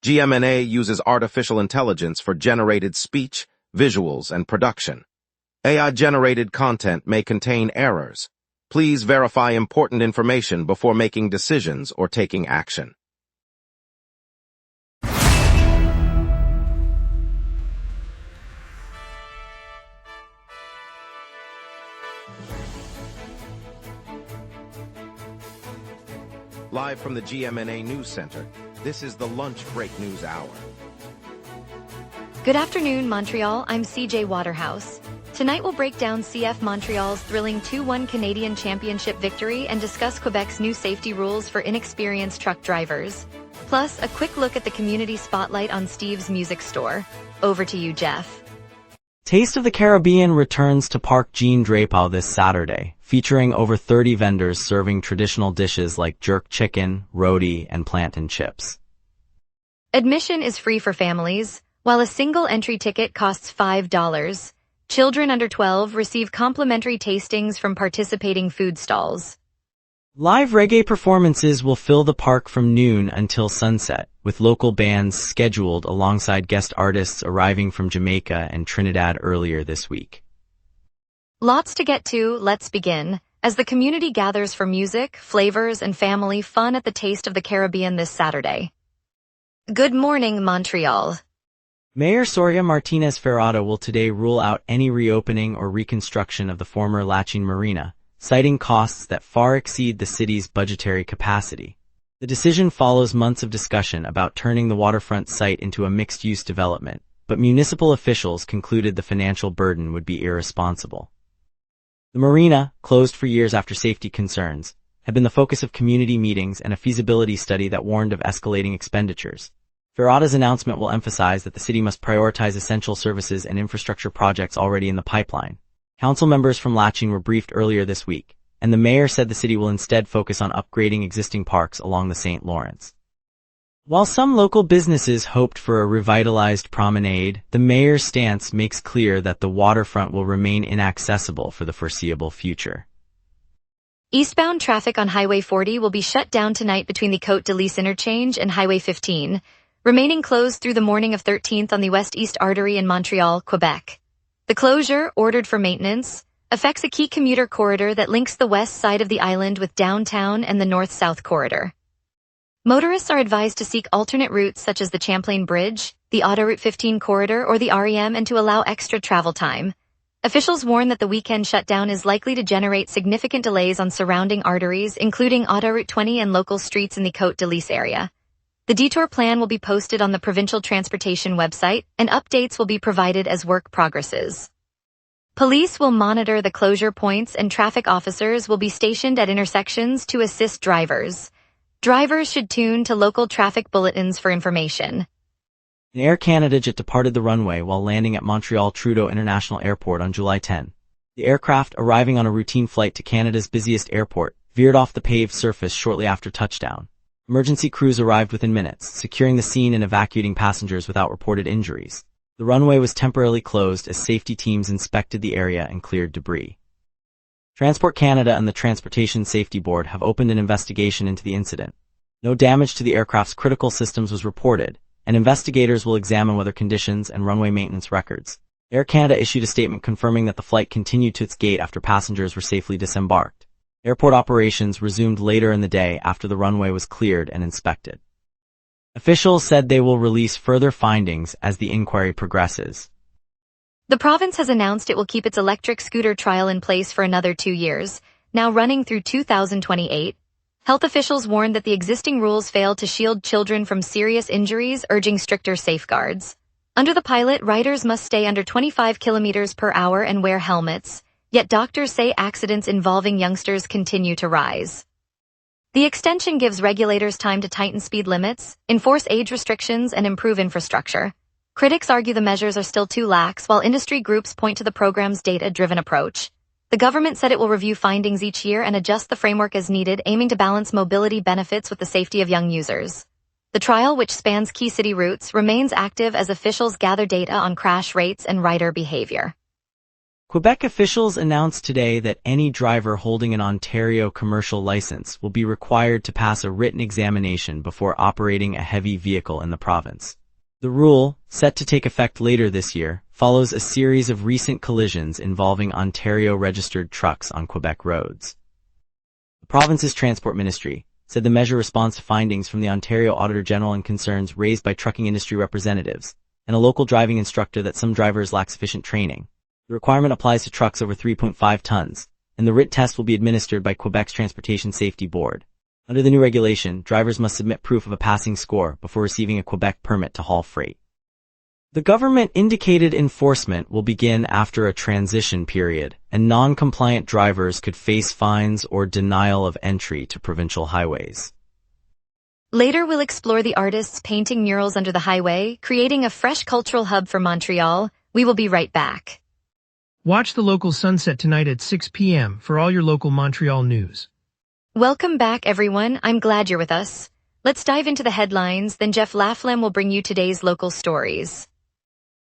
GMNA uses artificial intelligence for generated speech, visuals, and production. AI-generated content may contain errors. Please verify important information before making decisions or taking action. Live from the GMNA News Center, this is the Lunch Break News Hour. Good afternoon, Montreal. I'm CJ Waterhouse. Tonight we'll break down CF Montreal's thrilling 2-1 Canadian Championship victory and discuss Quebec's new safety rules for inexperienced truck drivers. Plus, a quick look at the community spotlight on Steve's Music Store. Over to you, Jeff. Taste of the Caribbean returns to Parc Jean Drapeau this Saturday, featuring over 30 vendors serving traditional dishes like jerk chicken, roti, and plantain chips. Admission is free for families, while a single entry ticket costs $5. Children under 12 receive complimentary tastings from participating food stalls. Live reggae performances will fill the park from noon until sunset, with local bands scheduled alongside guest artists arriving from Jamaica and Trinidad earlier this week. Lots to get to, let's begin, as the community gathers for music, flavors, and family fun at the Taste of the Caribbean this Saturday. Good morning, Montreal. Mayor Soria Martinez Ferrada will today rule out any reopening or reconstruction of the former Lachine marina, citing costs that far exceed the city's budgetary capacity. The decision follows months of discussion about turning the waterfront site into a mixed-use development, but municipal officials concluded the financial burden would be irresponsible. The marina, closed for years after safety concerns, had been the focus of community meetings and a feasibility study that warned of escalating expenditures. Ferrada's announcement will emphasize that the city must prioritize essential services and infrastructure projects already in the pipeline. Council members from Lachine were briefed earlier this week, and the mayor said the city will instead focus on upgrading existing parks along the St. Lawrence. While some local businesses hoped for a revitalized promenade, the mayor's stance makes clear that the waterfront will remain inaccessible for the foreseeable future. Eastbound traffic on Highway 40 will be shut down tonight between the Côte de Lys interchange and Highway 15, remaining closed through the morning of 13th on the west-east artery in Montreal, Quebec. The closure, ordered for maintenance, affects a key commuter corridor that links the west side of the island with downtown and the north-south corridor. Motorists are advised to seek alternate routes such as the Champlain Bridge, the Autoroute 15 corridor, or the REM and to allow extra travel time. Officials warn that the weekend shutdown is likely to generate significant delays on surrounding arteries, including Autoroute 20 and local streets in the Côte de Lys area. The detour plan will be posted on the provincial transportation website, and updates will be provided as work progresses. Police will monitor the closure points and traffic officers will be stationed at intersections to assist drivers. Drivers should tune to local traffic bulletins for information. An Air Canada jet departed the runway while landing at Montreal Trudeau International Airport on July 10. The aircraft, arriving on a routine flight to Canada's busiest airport, veered off the paved surface shortly after touchdown. Emergency crews arrived within minutes, securing the scene and evacuating passengers without reported injuries. The runway was temporarily closed as safety teams inspected the area and cleared debris. Transport Canada and the Transportation Safety Board have opened an investigation into the incident. No damage to the aircraft's critical systems was reported, and investigators will examine weather conditions and runway maintenance records. Air Canada issued a statement confirming that the flight continued to its gate after passengers were safely disembarked. Airport operations resumed later in the day after the runway was cleared and inspected. Officials said they will release further findings as the inquiry progresses. The province has announced it will keep its electric scooter trial in place for another 2 years, now running through 2028. Health officials warned that the existing rules fail to shield children from serious injuries, urging stricter safeguards. Under the pilot, riders must stay under 25 kilometers per hour and wear helmets. Yet doctors say accidents involving youngsters continue to rise. The extension gives regulators time to tighten speed limits, enforce age restrictions, and improve infrastructure. Critics argue the measures are still too lax, while industry groups point to the program's data-driven approach. The government said it will review findings each year and adjust the framework as needed, aiming to balance mobility benefits with the safety of young users. The trial, which spans key city routes, remains active as officials gather data on crash rates and rider behavior. Quebec officials announced today that any driver holding an Ontario commercial license will be required to pass a written examination before operating a heavy vehicle in the province. The rule, set to take effect later this year, follows a series of recent collisions involving Ontario-registered trucks on Quebec roads. The province's Transport Ministry said the measure responds to findings from the Ontario Auditor General and concerns raised by trucking industry representatives and a local driving instructor that some drivers lack sufficient training. The requirement applies to trucks over 3.5 tons, and the writ test will be administered by Quebec's Transportation Safety Board. Under the new regulation, drivers must submit proof of a passing score before receiving a Quebec permit to haul freight. The government indicated enforcement will begin after a transition period, and non-compliant drivers could face fines or denial of entry to provincial highways. Later, we'll explore the artists painting murals under the highway, creating a fresh cultural hub for Montreal. We will be right back. Watch the local sunset tonight at 6 p.m. for all your local Montreal news. Welcome back, everyone. I'm glad you're with us. Let's dive into the headlines, then Jeff Laflamme will bring you today's local stories.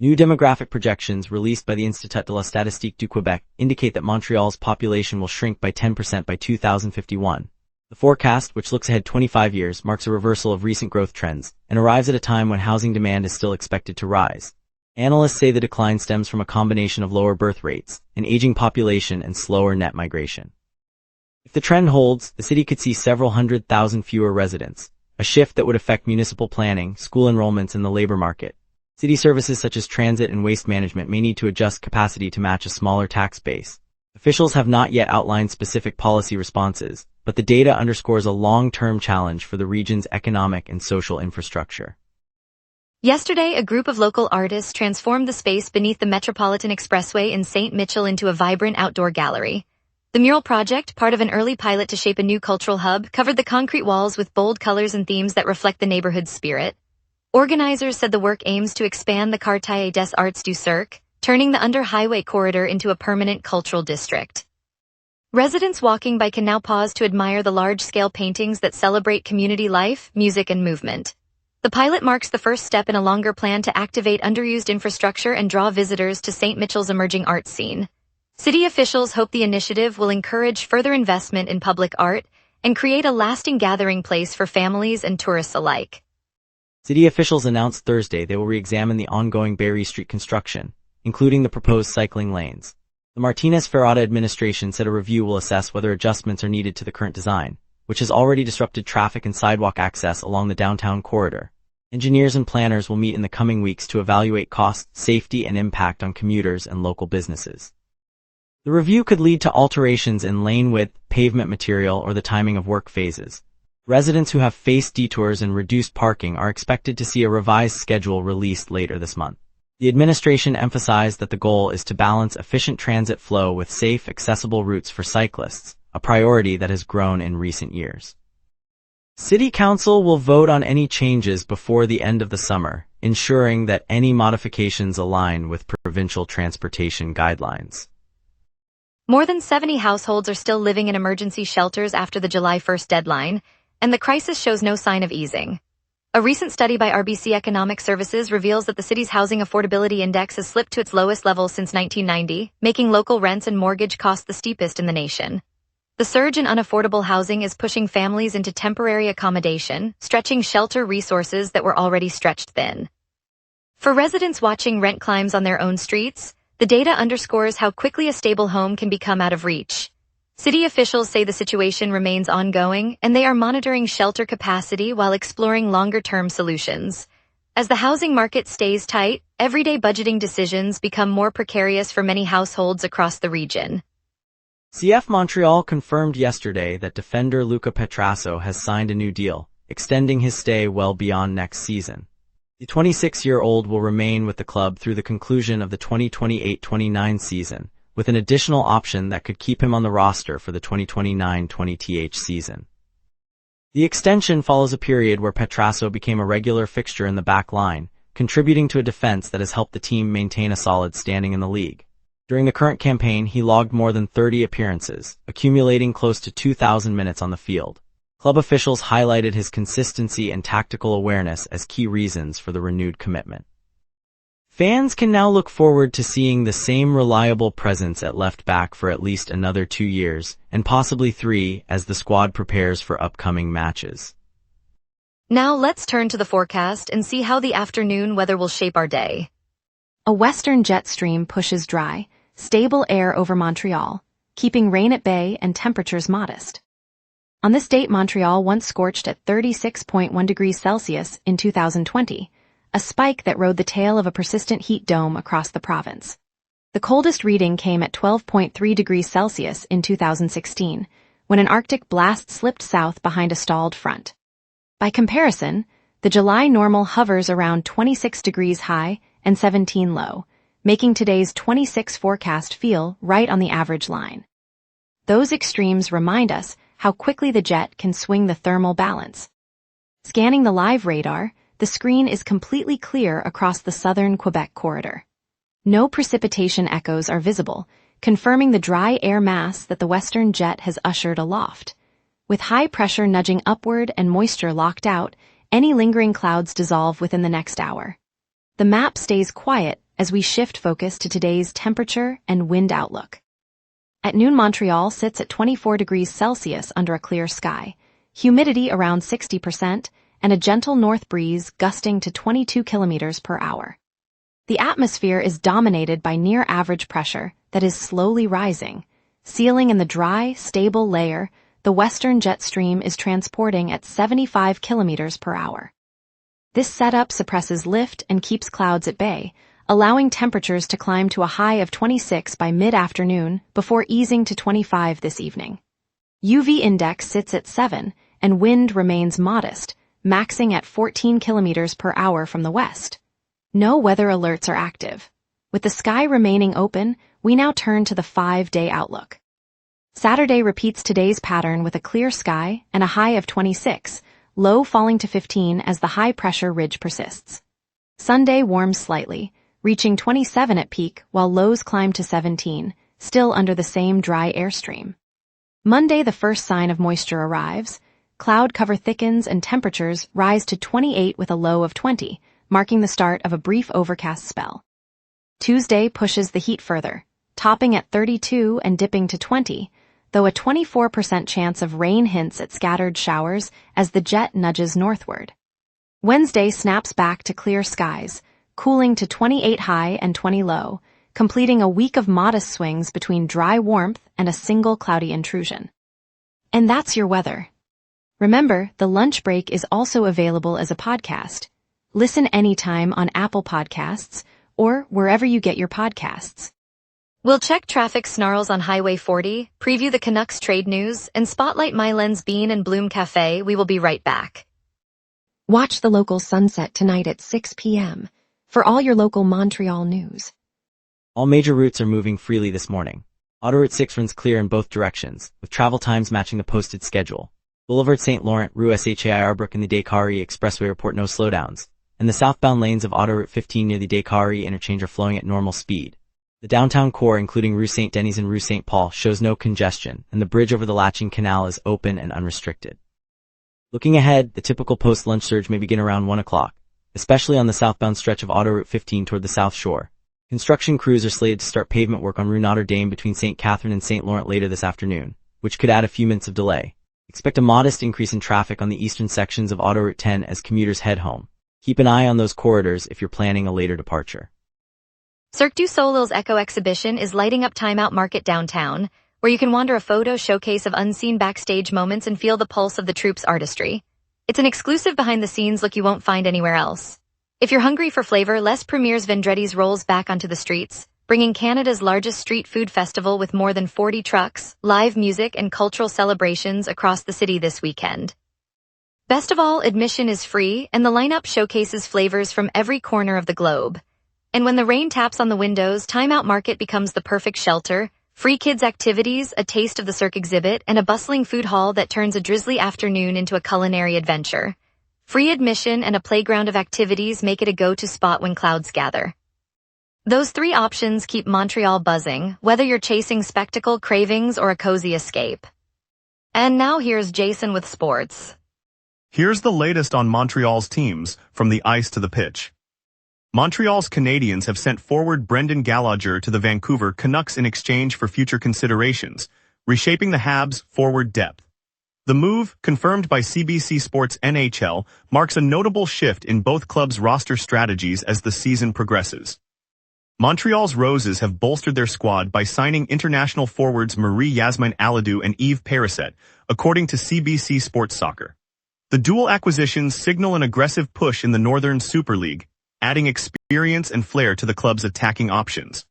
New demographic projections released by the Institut de la Statistique du Québec indicate that Montreal's population will shrink by 10% by 2051. The forecast, which looks ahead 25 years, marks a reversal of recent growth trends and arrives at a time when housing demand is still expected to rise. Analysts say the decline stems from a combination of lower birth rates, an aging population, and slower net migration. If the trend holds, the city could see several 100,000 fewer residents, a shift that would affect municipal planning, school enrollments, and the labor market. City services such as transit and waste management may need to adjust capacity to match a smaller tax base. Officials have not yet outlined specific policy responses, but the data underscores a long-term challenge for the region's economic and social infrastructure. Yesterday, a group of local artists transformed the space beneath the Metropolitan Expressway in St. Mitchell into a vibrant outdoor gallery. The mural project, part of an early pilot to shape a new cultural hub, covered the concrete walls with bold colors and themes that reflect the neighborhood's spirit. Organizers said the work aims to expand the Quartier des Arts du Cirque, turning the under-highway corridor into a permanent cultural district. Residents walking by can now pause to admire the large-scale paintings that celebrate community life, music, and movement. The pilot marks the first step in a longer plan to activate underused infrastructure and draw visitors to St. Mitchell's emerging art scene. City officials hope the initiative will encourage further investment in public art and create a lasting gathering place for families and tourists alike. City officials announced Thursday they will re-examine the ongoing Berry Street construction, including the proposed cycling lanes. The Martinez-Ferrada administration said a review will assess whether adjustments are needed to the current design, which has already disrupted traffic and sidewalk access along the downtown corridor. Engineers and planners will meet in the coming weeks to evaluate cost, safety, and impact on commuters and local businesses. The review could lead to alterations in lane width, pavement material, or the timing of work phases. Residents who have faced detours and reduced parking are expected to see a revised schedule released later this month. The administration emphasized that the goal is to balance efficient transit flow with safe, accessible routes for cyclists, a priority that has grown in recent years. City Council will vote on any changes before the end of the summer, ensuring that any modifications align with provincial transportation guidelines. More than 70 households are still living in emergency shelters after the July 1st deadline, and the crisis shows no sign of easing. A recent study by RBC Economic Services reveals that the city's housing affordability index has slipped to its lowest level since 1990, making local rents and mortgage costs the steepest in the nation. The surge in unaffordable housing is pushing families into temporary accommodation, stretching shelter resources that were already stretched thin. For residents watching rent climbs on their own streets, the data underscores how quickly a stable home can become out of reach. City officials say the situation remains ongoing, and they are monitoring shelter capacity while exploring longer-term solutions. As the housing market stays tight, everyday budgeting decisions become more precarious for many households across the region. CF Montreal confirmed yesterday that defender Luca Petrasso has signed a new deal, extending his stay well beyond next season. The 26-year-old will remain with the club through the conclusion of the 2028-29 season, with an additional option that could keep him on the roster for the 2029-2030 season. The extension follows a period where Petrasso became a regular fixture in the back line, contributing to a defense that has helped the team maintain a solid standing in the league. During the current campaign, he logged more than 30 appearances, accumulating close to 2,000 minutes on the field. Club officials highlighted his consistency and tactical awareness as key reasons for the renewed commitment. Fans can now look forward to seeing the same reliable presence at left back for at least another 2 years, and possibly 3 as the squad prepares for upcoming matches. Now let's turn to the forecast and see how the afternoon weather will shape our day. A western jet stream pushes dry, stable air over Montreal, keeping rain at bay and temperatures modest. On this date, Montreal once scorched at 36.1 degrees Celsius in 2020, a spike that rode the tail of a persistent heat dome across the province. The coldest reading came at 12.3 degrees Celsius in 2016, when an Arctic blast slipped south behind a stalled front. By comparison, the July normal hovers around 26 degrees high and 17 low, making today's 26 forecast feel right on the average line. Those extremes remind us how quickly the jet can swing the thermal balance. Scanning the live radar, the screen is completely clear across the southern Quebec corridor. No precipitation echoes are visible, confirming the dry air mass that the western jet has ushered aloft. With high pressure nudging upward and moisture locked out, any lingering clouds dissolve within the next hour. The map stays quiet as we shift focus to today's temperature and wind outlook. At noon, Montreal sits at 24 degrees Celsius under a clear sky, humidity around 60%, and a gentle north breeze gusting to 22 kilometers per hour. The atmosphere is dominated by near-average pressure that is slowly rising. Sealing in the dry, stable layer, the western jet stream is transporting at 75 kilometers per hour. This setup suppresses lift and keeps clouds at bay, allowing temperatures to climb to a high of 26 by mid-afternoon before easing to 25 this evening. UV index sits at 7, and wind remains modest, maxing at 14 kilometers per hour from the west. No weather alerts are active. With the sky remaining open, we now turn to the 5-day outlook. Saturday repeats today's pattern with a clear sky and a high of 26, low falling to 15 as the high-pressure ridge persists. Sunday warms slightly, reaching 27 at peak while lows climb to 17, still under the same dry airstream. Monday, the first sign of moisture arrives. Cloud cover thickens and temperatures rise to 28 with a low of 20, marking the start of a brief overcast spell. Tuesday pushes the heat further, topping at 32 and dipping to 20, though a 24% chance of rain hints at scattered showers as the jet nudges northward. Wednesday snaps back to clear skies, cooling to 28 high and 20 low, completing a week of modest swings between dry warmth and a single cloudy intrusion. And that's your weather. Remember, the lunch break is also available as a podcast. Listen anytime on Apple Podcasts or wherever you get your podcasts. We'll check traffic snarls on Highway 40, preview the Canucks trade news, and spotlight Mylan's Bean and Bloom Cafe. We will be right back. Watch the local sunset tonight at 6 p.m. for all your local Montreal news. All major routes are moving freely this morning. Autoroute 6 runs clear in both directions, with travel times matching the posted schedule. Boulevard St. Laurent, Rue Shai Arbrook and the Descaries Expressway report no slowdowns, and the southbound lanes of Autoroute 15 near the Descaries interchange are flowing at normal speed. The downtown core, including Rue St. Denis and Rue St. Paul, shows no congestion, and the bridge over the Lachine Canal is open and unrestricted. Looking ahead, the typical post-lunch surge may begin around 1 o'clock, especially on the southbound stretch of Autoroute 15 toward the South Shore. Construction crews are slated to start pavement work on Rue Notre Dame between St. Catherine and St. Laurent later this afternoon, which could add a few minutes of delay. Expect a modest increase in traffic on the eastern sections of Autoroute 10 as commuters head home. Keep an eye on those corridors if you're planning a later departure. Cirque du Soleil's Echo exhibition is lighting up Time Out Market downtown, where you can wander a photo showcase of unseen backstage moments and feel the pulse of the troupe's artistry. It's an exclusive behind-the-scenes look you won't find anywhere else. If you're hungry for flavor, Les Premier's Vendreddi's rolls back onto the streets, bringing Canada's largest street food festival with more than 40 trucks, live music, and cultural celebrations across the city this weekend. Best of all, admission is free, and the lineup showcases flavors from every corner of the globe. And when the rain taps on the windows, Time Out Market becomes the perfect shelter. Free kids activities, a taste of the Cirque exhibit, and a bustling food hall that turns a drizzly afternoon into a culinary adventure. Free admission and a playground of activities make it a go-to spot when clouds gather. Those three options keep Montreal buzzing, whether you're chasing spectacle, cravings, or a cozy escape. And now here's Jason with sports. Here's the latest on Montreal's teams, from the ice to the pitch. Montreal's Canadiens have sent forward Brendan Gallagher to the Vancouver Canucks in exchange for future considerations, reshaping the Habs' forward depth. The move, confirmed by CBC Sports NHL, marks a notable shift in both clubs' roster strategies as the season progresses. Montreal's Roses have bolstered their squad by signing international forwards Marie-Yasmin Aladou and Yves Perisset, according to CBC Sports Soccer. The dual acquisitions signal an aggressive push in the Northern Super League, adding experience and flair to the club's attacking options.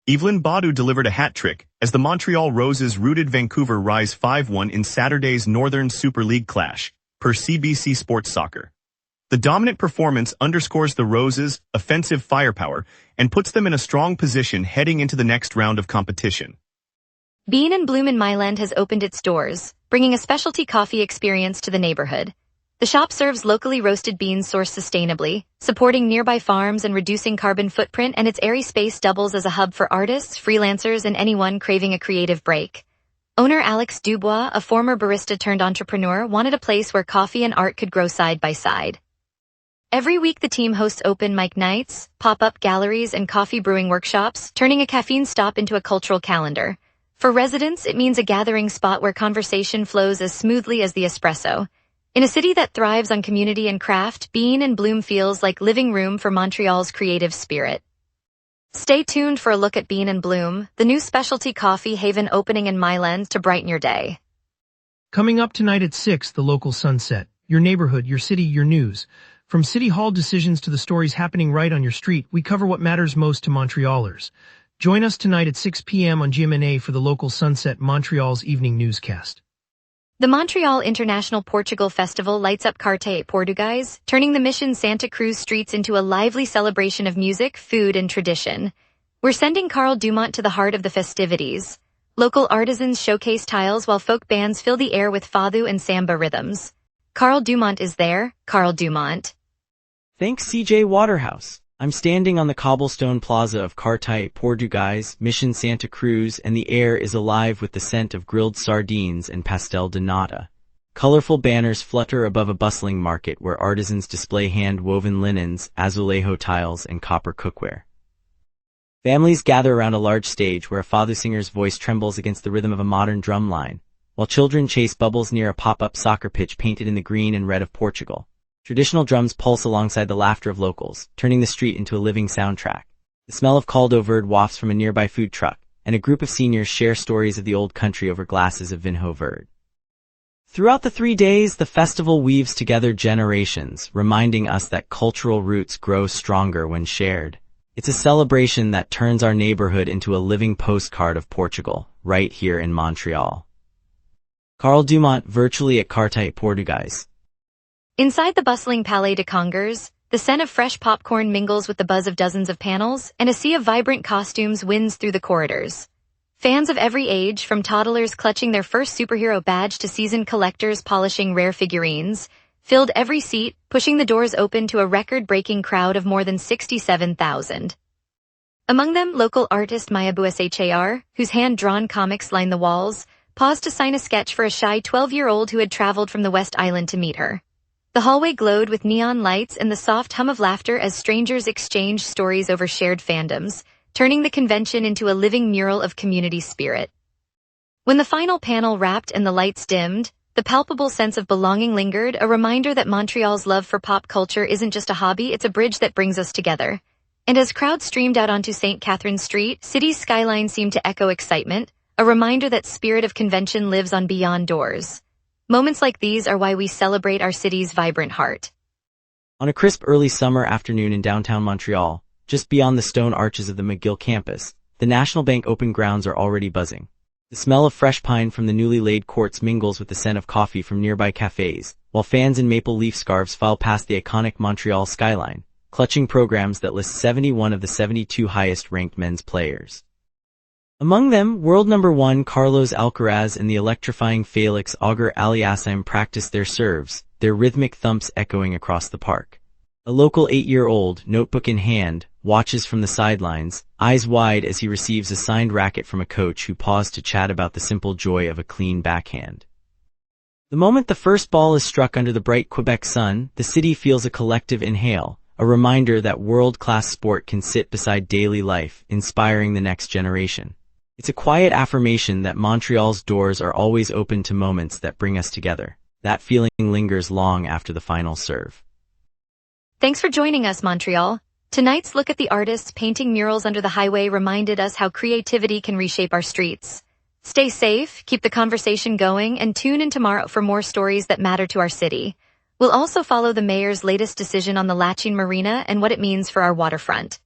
Evelyn Badu delivered a hat-trick as the Montreal Roses routed Vancouver Rise 5-1 in Saturday's Northern Super League clash, per CBC Sports Soccer. The dominant performance underscores the Roses' offensive firepower and puts them in a strong position heading into the next round of competition. Bean and Bloom in Myland has opened its doors, bringing a specialty coffee experience to the neighborhood. The shop serves locally roasted beans sourced sustainably, supporting nearby farms and reducing carbon footprint, and its airy space doubles as a hub for artists, freelancers, and anyone craving a creative break. Owner Alex Dubois, a former barista-turned-entrepreneur, wanted a place where coffee and art could grow side by side. Every week the team hosts open mic nights, pop-up galleries, and coffee brewing workshops, turning a caffeine stop into a cultural calendar. For residents, it means a gathering spot where conversation flows as smoothly as the espresso. In a city that thrives on community and craft, Bean and Bloom feels like living room for Montreal's creative spirit. Stay tuned for a look at Bean and Bloom, the new specialty coffee haven opening in Myland to brighten your day. Coming up tonight at 6, the local sunset. Your neighborhood, your city, your news. From City Hall decisions to the stories happening right on your street, we cover what matters most to Montrealers. Join us tonight at 6 p.m. on GMNA for the local Sunset Montreal's evening newscast. The Montreal International Portugal Festival lights up Cartay Portuguese, turning the Mission Santa Cruz streets into a lively celebration of music, food, and tradition. We're sending Carl Dumont to the heart of the festivities. Local artisans showcase tiles while folk bands fill the air with fado and samba rhythms. Carl Dumont is there, Carl Dumont. Thanks CJ Waterhouse. I'm standing on the cobblestone plaza of Cartay Portuguese, Mission Santa Cruz, and the air is alive with the scent of grilled sardines and pastel de nata. Colorful banners flutter above a bustling market where artisans display hand-woven linens, azulejo tiles, and copper cookware. Families gather around a large stage where a fado singer's voice trembles against the rhythm of a modern drum line, while children chase bubbles near a pop-up soccer pitch painted in the green and red of Portugal. Traditional drums pulse alongside the laughter of locals, turning the street into a living soundtrack. The smell of caldo verde wafts from a nearby food truck, and a group of seniors share stories of the old country over glasses of vinho verde. Throughout the 3 days, the festival weaves together generations, reminding us that cultural roots grow stronger when shared. It's a celebration that turns our neighborhood into a living postcard of Portugal, right here in Montreal. Carl Dumont, virtually at Cartay Portuguese. Inside the bustling Palais de Congrès, the scent of fresh popcorn mingles with the buzz of dozens of panels, and a sea of vibrant costumes winds through the corridors. Fans of every age, from toddlers clutching their first superhero badge to seasoned collectors polishing rare figurines, filled every seat, pushing the doors open to a record-breaking crowd of more than 67,000. Among them, local artist Maya Bushar, whose hand-drawn comics line the walls, paused to sign a sketch for a shy 12-year-old who had traveled from the West Island to meet her. The hallway glowed with neon lights and the soft hum of laughter as strangers exchanged stories over shared fandoms, turning the convention into a living mural of community spirit. When the final panel wrapped and the lights dimmed, the palpable sense of belonging lingered, a reminder that Montreal's love for pop culture isn't just a hobby, it's a bridge that brings us together. And as crowds streamed out onto St. Catherine Street, city's skyline seemed to echo excitement, a reminder that spirit of convention lives on beyond doors. Moments like these are why we celebrate our city's vibrant heart. On a crisp early summer afternoon in downtown Montreal, just beyond the stone arches of the McGill campus, the National Bank open grounds are already buzzing. The smell of fresh pine from the newly laid courts mingles with the scent of coffee from nearby cafes, while fans in maple leaf scarves file past the iconic Montreal skyline, clutching programs that list 71 of the 72 highest-ranked men's players. Among them, world number 1 Carlos Alcaraz and the electrifying Felix Auger-Aliassime practice their serves, their rhythmic thumps echoing across the park. A local 8-year-old, notebook in hand, watches from the sidelines, eyes wide as he receives a signed racket from a coach who paused to chat about the simple joy of a clean backhand. The moment the first ball is struck under the bright Quebec sun, the city feels a collective inhale, a reminder that world-class sport can sit beside daily life, inspiring the next generation. It's a quiet affirmation that Montreal's doors are always open to moments that bring us together. That feeling lingers long after the final serve. Thanks for joining us, Montreal. Tonight's look at the artists painting murals under the highway reminded us how creativity can reshape our streets. Stay safe, keep the conversation going, and tune in tomorrow for more stories that matter to our city. We'll also follow the mayor's latest decision on the Lachine marina and what it means for our waterfront.